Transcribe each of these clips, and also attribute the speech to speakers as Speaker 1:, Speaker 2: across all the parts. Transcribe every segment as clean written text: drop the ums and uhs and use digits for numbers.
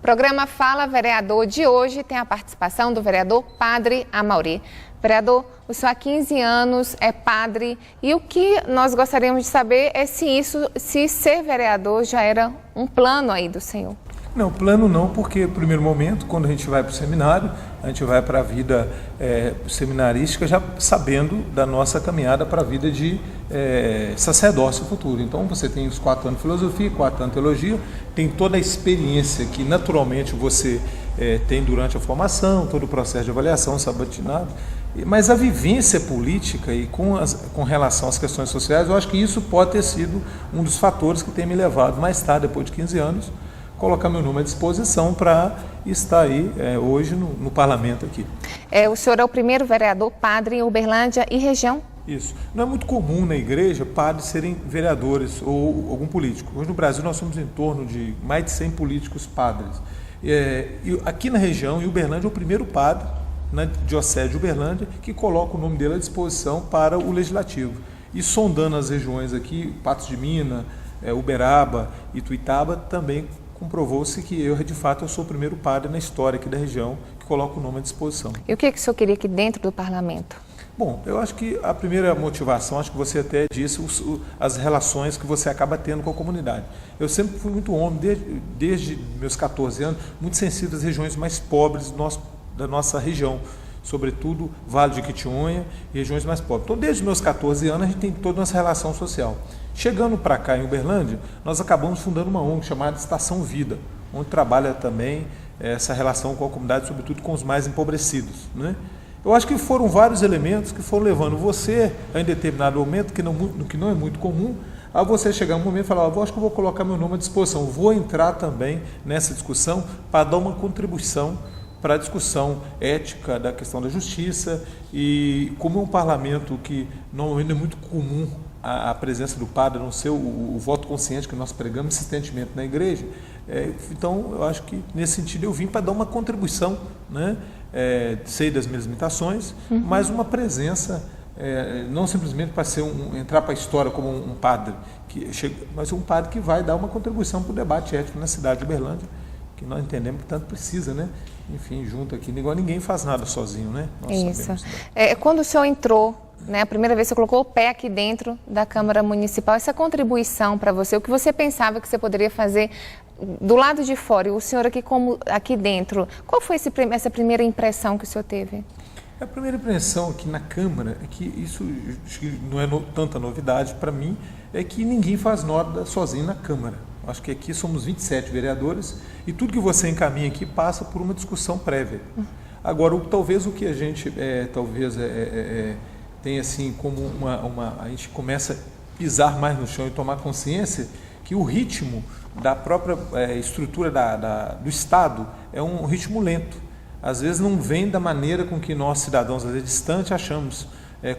Speaker 1: Programa Fala Vereador de hoje tem a participação do vereador Padre Amaury. Vereador, o senhor há 15 anos é padre e o que nós gostaríamos de saber é se ser vereador já era um plano aí do senhor.
Speaker 2: Não, plano não, porque no primeiro momento, quando a gente vai para o seminário, a gente vai para a vida seminarística já sabendo da nossa caminhada para a vida de sacerdócio futuro. Então você tem os 4 anos de filosofia, 4 anos de teologia, tem toda a experiência que naturalmente você tem durante a formação, todo o processo de avaliação, sabatinado, mas a vivência política e com relação às questões sociais, eu acho que isso pode ter sido um dos fatores que tem me levado mais tarde, depois de 15 anos, colocar meu nome à disposição para estar aí hoje no parlamento aqui.
Speaker 1: O senhor é o primeiro vereador padre em Uberlândia e região?
Speaker 2: Isso. Não é muito comum na igreja padres serem vereadores ou algum político. Hoje no Brasil nós somos em torno de mais de 100 políticos padres. E aqui na região, em Uberlândia, é o primeiro padre na Diocese de Uberlândia que coloca o nome dele à disposição para o Legislativo. E sondando as regiões aqui, Patos de Minas, Uberaba e Ituiutaba, também comprovou-se que de fato, eu sou o primeiro padre na história aqui da região que coloca o nome à disposição.
Speaker 1: E o que o senhor queria aqui dentro do parlamento?
Speaker 2: Bom, eu acho que a primeira motivação, acho que você até disse, as relações que você acaba tendo com a comunidade. Eu sempre fui muito homem, desde meus 14 anos, muito sensível às regiões mais pobres da nossa região, sobretudo Vale de Jequitinhonha e regiões mais pobres. Então, desde os meus 14 anos, a gente tem toda uma relação social. Chegando para cá em Uberlândia, nós acabamos fundando uma ONG chamada Estação Vida, onde trabalha também essa relação com a comunidade, sobretudo com os mais empobrecidos, né? Eu acho que foram vários elementos que foram levando você, em determinado momento, que não é muito comum, a você chegar um momento e falar, acho que eu vou colocar meu nome à disposição, vou entrar também nessa discussão para dar uma contribuição para a discussão ética da questão da justiça, e como é um parlamento que não é muito comum a presença do padre, a não ser o voto consciente que nós pregamos insistentemente na igreja, então eu acho que nesse sentido eu vim para dar uma contribuição, né? Sei das minhas limitações, mas uma presença, não simplesmente para entrar para a história como um padre, mas um padre que vai dar uma contribuição para o debate ético na cidade de Uberlândia, que nós entendemos que tanto precisa, né? Enfim, junto aqui, igual ninguém faz nada sozinho, né? Nós
Speaker 1: Isso.
Speaker 2: Sabemos,
Speaker 1: quando o senhor entrou, né, a primeira vez que você colocou o pé aqui dentro da Câmara Municipal, essa contribuição para você, o que você pensava que você poderia fazer do lado de fora, e o senhor aqui dentro, qual foi essa primeira impressão que o senhor teve?
Speaker 2: A primeira impressão aqui na Câmara é que isso não é tanta novidade para mim, é que ninguém faz nada sozinho na Câmara. Acho que aqui somos 27 vereadores e tudo que você encaminha aqui passa por uma discussão prévia. Agora, talvez o que a gente tem assim como a gente começa a pisar mais no chão e tomar consciência que o ritmo da própria estrutura do Estado é um ritmo lento. Às vezes não vem da maneira com que nós, cidadãos, às vezes distantes, achamos,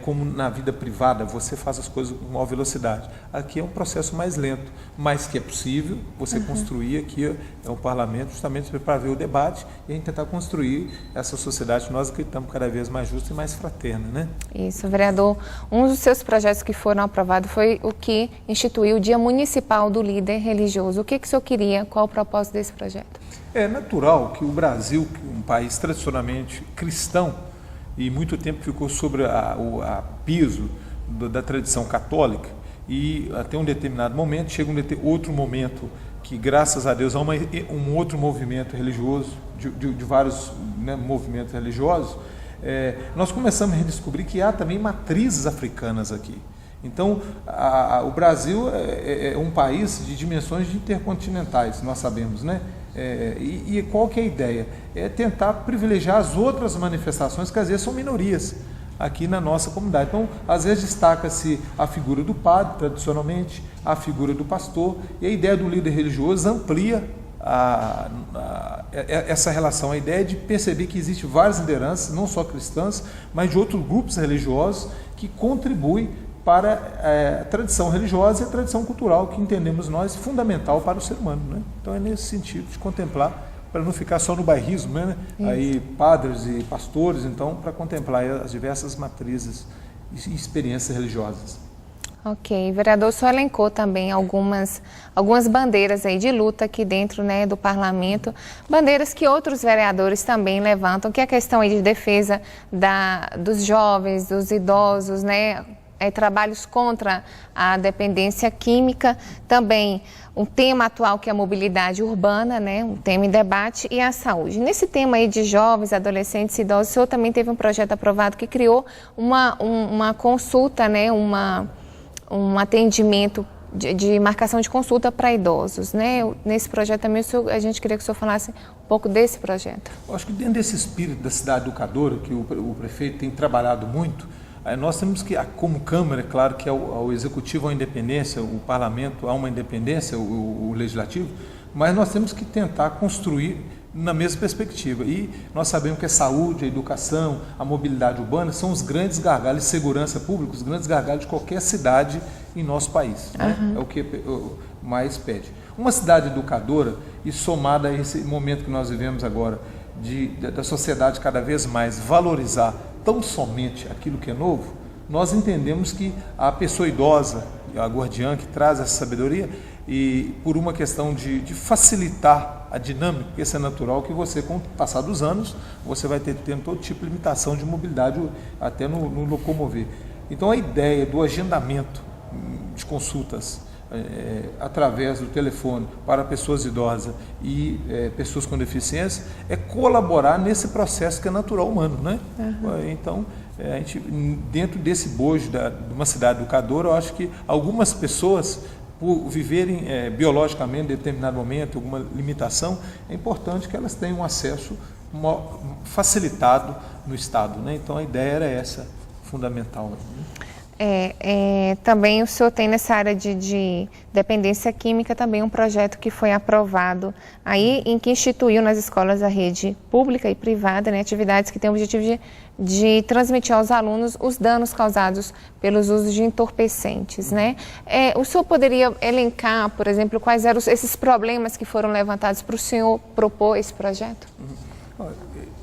Speaker 2: como na vida privada, você faz as coisas com maior velocidade. Aqui é um processo mais lento, mas que é possível você construir aqui um parlamento justamente para ver o debate e a gente tentar construir essa sociedade que nós acreditamos cada vez mais justa e mais fraterna, né?
Speaker 1: Isso, vereador. Um dos seus projetos que foram aprovados foi o que instituiu o Dia Municipal do Líder Religioso. O que o senhor queria? Qual o propósito desse projeto? É
Speaker 2: natural que o Brasil, um país tradicionalmente cristão, e muito tempo ficou sobre a piso da tradição católica, e até um determinado momento, chega outro momento que, graças a Deus, há um outro movimento religioso, de vários, né, movimentos religiosos, nós começamos a redescobrir que há também matrizes africanas aqui. Então, o Brasil é um país de dimensões intercontinentais, nós sabemos, né? E qual que é a ideia? É tentar privilegiar as outras manifestações que às vezes são minorias aqui na nossa comunidade. Então, às vezes destaca-se a figura do padre, tradicionalmente, a figura do pastor, e a ideia do líder religioso amplia essa relação, a ideia de perceber que existem várias lideranças, não só cristãs, mas de outros grupos religiosos que contribuem para a tradição religiosa e a tradição cultural que entendemos nós fundamental para o ser humano, né? Então é nesse sentido de contemplar, para não ficar só no bairrismo, né? Aí padres e pastores, então, para contemplar as diversas matrizes e experiências religiosas.
Speaker 1: Ok, vereador, o senhor elencou também algumas bandeiras aí de luta aqui dentro, né, do parlamento, bandeiras que outros vereadores também levantam, que é a questão aí de defesa dos jovens, dos idosos, né, trabalhos contra a dependência química, também um tema atual que é a mobilidade urbana, né, um tema em debate, e a saúde. Nesse tema aí de jovens, adolescentes e idosos, o senhor também teve um projeto aprovado que criou uma consulta, né, um atendimento de marcação de consulta para idosos, né? Nesse projeto também a gente queria que o senhor falasse um pouco desse projeto.
Speaker 2: Eu acho que dentro desse espírito da cidade educadora, que o prefeito tem trabalhado muito, nós temos que, como Câmara, é claro que ao Executivo há uma independência, o Parlamento há uma independência, o Legislativo, mas nós temos que tentar construir na mesma perspectiva. E nós sabemos que a saúde, a educação, a mobilidade urbana são os grandes gargalos de segurança pública, os grandes gargalos de qualquer cidade em nosso país. Né? É o que mais pede. Uma cidade educadora, e somada a esse momento que nós vivemos agora, da sociedade cada vez mais valorizar tão somente aquilo que é novo, nós entendemos que a pessoa idosa, a guardiã que traz essa sabedoria, e por uma questão de facilitar a dinâmica, porque isso é natural que você, com o passar dos anos, você vai tendo todo tipo de limitação de mobilidade, até no locomover. Então a ideia do agendamento de consultas através do telefone para pessoas idosas e pessoas com deficiência é colaborar nesse processo que é natural humano, né? Então, a gente, dentro desse bojo de uma cidade educadora, eu acho que algumas pessoas, por viverem biologicamente em determinado momento, alguma limitação, é importante que elas tenham um acesso facilitado no Estado, né? Então a ideia era essa, fundamental.
Speaker 1: Também o senhor tem nessa área de dependência química também um projeto que foi aprovado aí, em que instituiu nas escolas da rede pública e privada, né, atividades que têm o objetivo de transmitir aos alunos os danos causados pelos usos de entorpecentes, né? O senhor poderia elencar, por exemplo, quais eram esses problemas que foram levantados para o senhor propor esse projeto?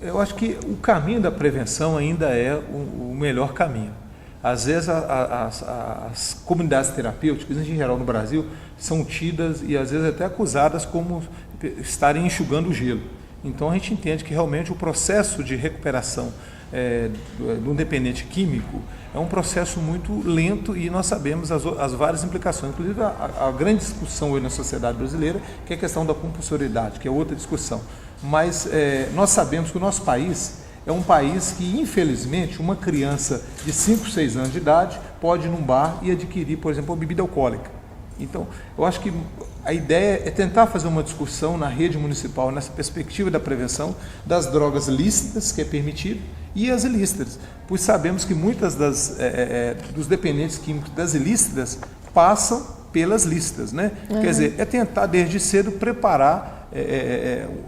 Speaker 2: Eu acho que o caminho da prevenção ainda é o melhor caminho. Às vezes as comunidades terapêuticas, em geral no Brasil, são tidas e às vezes até acusadas como estarem enxugando o gelo. Então a gente entende que realmente o processo de recuperação do dependente químico é um processo muito lento e nós sabemos as várias implicações. Inclusive a grande discussão hoje na sociedade brasileira, que é a questão da compulsoriedade, que é outra discussão. Mas nós sabemos que o nosso país é um país que, infelizmente, uma criança de 5, 6 anos de idade pode ir num bar e adquirir, por exemplo, uma bebida alcoólica. Então, eu acho que a ideia é tentar fazer uma discussão na rede municipal, nessa perspectiva da prevenção das drogas lícitas, que é permitido, e as ilícitas, pois sabemos que muitas dos dependentes químicos das ilícitas passam pelas lícitas, né? Quer dizer, é tentar desde cedo preparar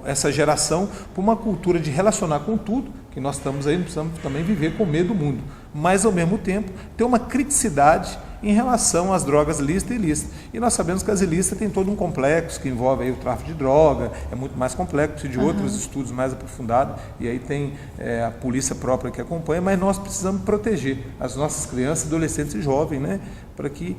Speaker 2: essa geração para uma cultura de relacionar com tudo, que nós estamos aí, precisamos também viver com medo do mundo, mas ao mesmo tempo ter uma criticidade em relação às drogas lícitas e ilícitas. E nós sabemos que as ilícitas têm todo um complexo que envolve aí o tráfico de droga, é muito mais complexo, de outros estudos mais aprofundados, e aí tem a polícia própria que acompanha, mas nós precisamos proteger as nossas crianças, adolescentes e jovens, né, para que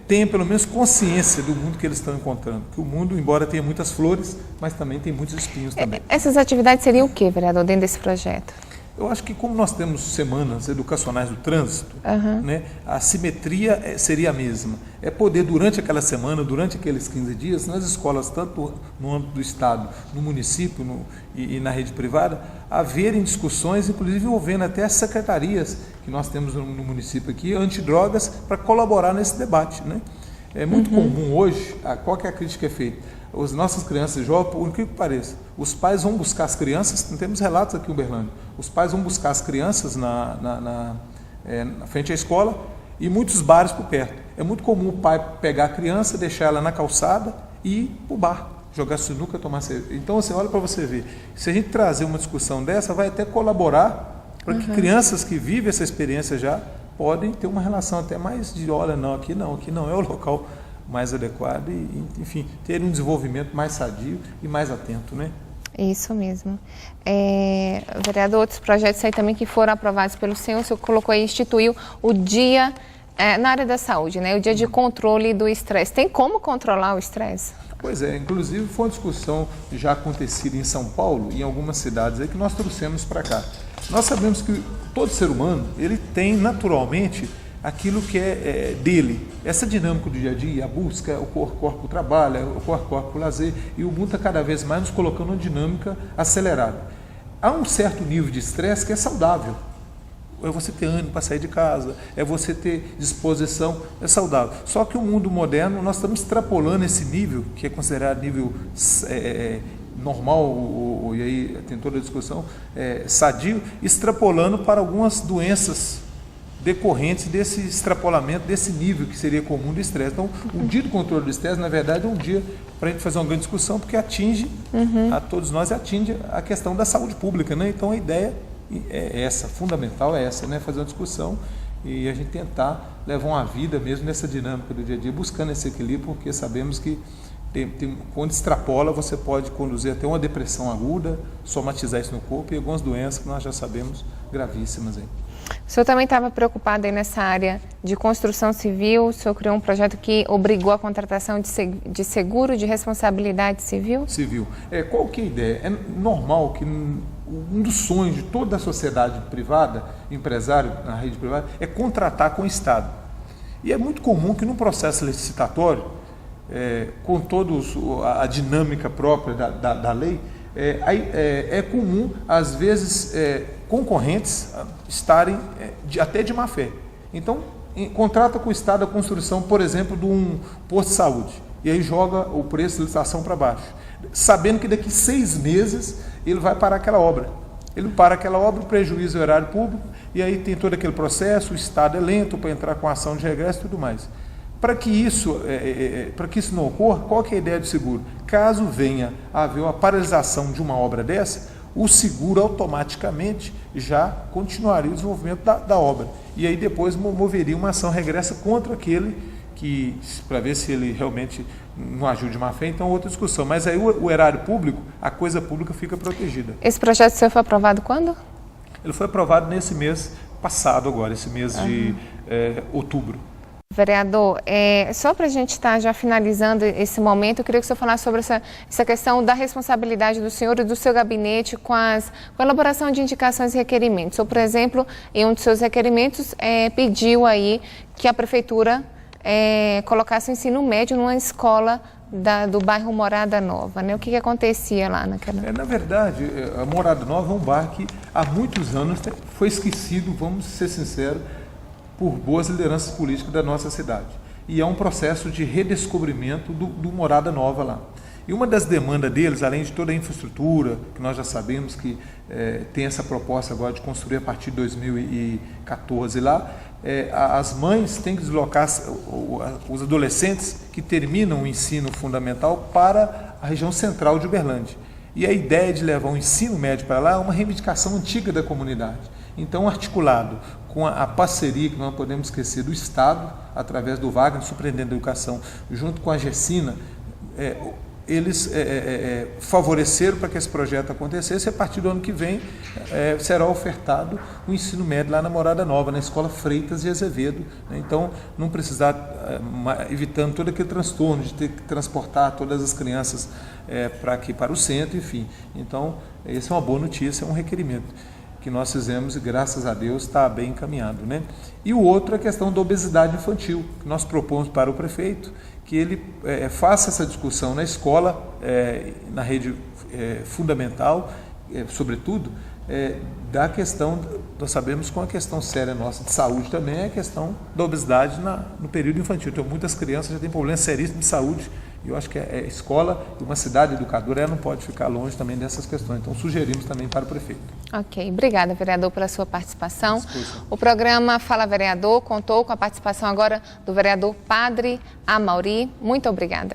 Speaker 2: tenham pelo menos consciência do mundo que eles estão encontrando. Que o mundo, embora tenha muitas flores, mas também tem muitos espinhos também.
Speaker 1: Essas atividades seriam o que, vereador, dentro desse projeto?
Speaker 2: Eu acho que como nós temos semanas educacionais do trânsito, né, a simetria seria a mesma. É poder, durante aquela semana, durante aqueles 15 dias, nas escolas, tanto no âmbito do Estado, no município e na rede privada, haverem discussões, inclusive envolvendo até as secretarias que nós temos no município aqui, antidrogas, para colaborar nesse debate, né? É muito comum hoje, qual que é a crítica que é feita? As nossas crianças jovens, por incrível que pareça, os pais vão buscar as crianças, não temos relatos aqui em Uberlândia, os pais vão buscar as crianças na frente à escola e muitos bares por perto. É muito comum o pai pegar a criança, deixar ela na calçada e ir para o bar, jogar sinuca, tomar cerveja. Então, assim, olha para você ver, se a gente trazer uma discussão dessa, vai até colaborar para que crianças que vivem essa experiência já podem ter uma relação até mais de, olha, não é o local mais adequado e, enfim, ter um desenvolvimento mais sadio e mais atento, né?
Speaker 1: Isso mesmo. Vereador, outros projetos aí também que foram aprovados pelo senhor colocou aí, instituiu o Dia na área da saúde, né? O dia de controle do estresse. Tem como controlar o estresse?
Speaker 2: Pois é, inclusive foi uma discussão já acontecida em São Paulo e em algumas cidades aí que nós trouxemos para cá. Nós sabemos que todo ser humano, ele tem naturalmente aquilo que é dele, essa dinâmica do dia a dia, a busca, o corpo trabalha, o corpo lazer, e o mundo está cada vez mais nos colocando uma dinâmica acelerada. Há um certo nível de estresse que é saudável. É você ter ânimo para sair de casa, é você ter disposição, é saudável. Só que o mundo moderno, nós estamos extrapolando esse nível, que é considerado nível normal, e aí tem toda a discussão, sadio, extrapolando para algumas doenças decorrentes desse extrapolamento, desse nível que seria comum do estresse. Então, o dia do controle do estresse, na verdade, é um dia para a gente fazer uma grande discussão, porque atinge a todos nós, atinge a questão da saúde pública, né? Então, a ideia é essa, fundamental é essa, né? Fazer uma discussão e a gente tentar levar uma vida mesmo nessa dinâmica do dia a dia, buscando esse equilíbrio, porque sabemos que quando extrapola, você pode conduzir até uma depressão aguda, somatizar isso no corpo e algumas doenças que nós já sabemos gravíssimas aí.
Speaker 1: O senhor também estava preocupado aí nessa área de construção civil, o senhor criou um projeto que obrigou a contratação de seguro de responsabilidade civil?
Speaker 2: Civil. Qual que é a ideia? É normal que um dos sonhos de toda a sociedade privada, empresário na rede privada, é contratar com o Estado. E é muito comum que no processo licitatório, com toda a dinâmica própria da lei, é comum, às vezes, concorrentes estarem até de má fé. Então, contrata com o Estado a construção, por exemplo, de um posto de saúde, e aí joga o preço de licitação para baixo, sabendo que daqui 6 meses ele vai parar aquela obra. Ele para aquela obra, o prejuízo é o erário público, e aí tem todo aquele processo, o Estado é lento para entrar com ação de regresso e tudo mais. Para que isso não ocorra, qual que é a ideia do seguro? Caso venha a haver uma paralisação de uma obra dessa, o seguro automaticamente já continuaria o desenvolvimento da obra. E aí depois moveria uma ação regressa contra aquele que, para ver se ele realmente não agiu de má fé, então outra discussão. Mas aí o erário público, a coisa pública fica protegida.
Speaker 1: Esse projeto seu foi aprovado quando?
Speaker 2: Ele foi aprovado nesse mês passado agora, esse mês de outubro.
Speaker 1: Vereador, só para a gente estar já finalizando esse momento, eu queria que o senhor falasse sobre essa questão da responsabilidade do senhor e do seu gabinete com a elaboração de indicações e requerimentos. O senhor, por exemplo, em um dos seus requerimentos, pediu aí que a prefeitura colocasse o ensino médio numa escola do bairro Morada Nova, né? O que acontecia lá naquela...
Speaker 2: Na verdade, a Morada Nova é um bairro que há muitos anos foi esquecido, vamos ser sinceros, por boas lideranças políticas da nossa cidade. E é um processo de redescobrimento do Morada Nova lá. E uma das demandas deles, além de toda a infraestrutura, que nós já sabemos que tem essa proposta agora de construir a partir de 2014 lá, as mães têm que deslocar os adolescentes que terminam o ensino fundamental para a região central de Uberlândia. E a ideia de levar o ensino médio para lá é uma reivindicação antiga da comunidade. Então, articulado com a parceria, que não podemos esquecer, do Estado, através do Wagner, Superintendente da Educação, junto com a Gessina, eles favoreceram para que esse projeto acontecesse. A partir do ano que vem será ofertado o ensino médio lá na Morada Nova, na Escola Freitas de Azevedo, né? Então, não precisar, evitando todo aquele transtorno de ter que transportar todas as crianças para o centro, enfim. Então, essa é uma boa notícia, é um requerimento que nós fizemos e, graças a Deus, está bem encaminhado, né? E o outro é a questão da obesidade infantil, que nós propomos para o prefeito, que ele faça essa discussão na escola, na rede fundamental, sobretudo, da questão, nós sabemos que uma questão séria nossa de saúde também é a questão da obesidade no período infantil. Então, muitas crianças já têm problemas seríssimos de saúde, e eu acho que a escola, uma cidade educadora, ela não pode ficar longe também dessas questões. Então, sugerimos também para o prefeito.
Speaker 1: Ok. Obrigada, vereador, pela sua participação. O programa Fala Vereador contou com a participação agora do vereador Padre Amauri. Muito obrigada.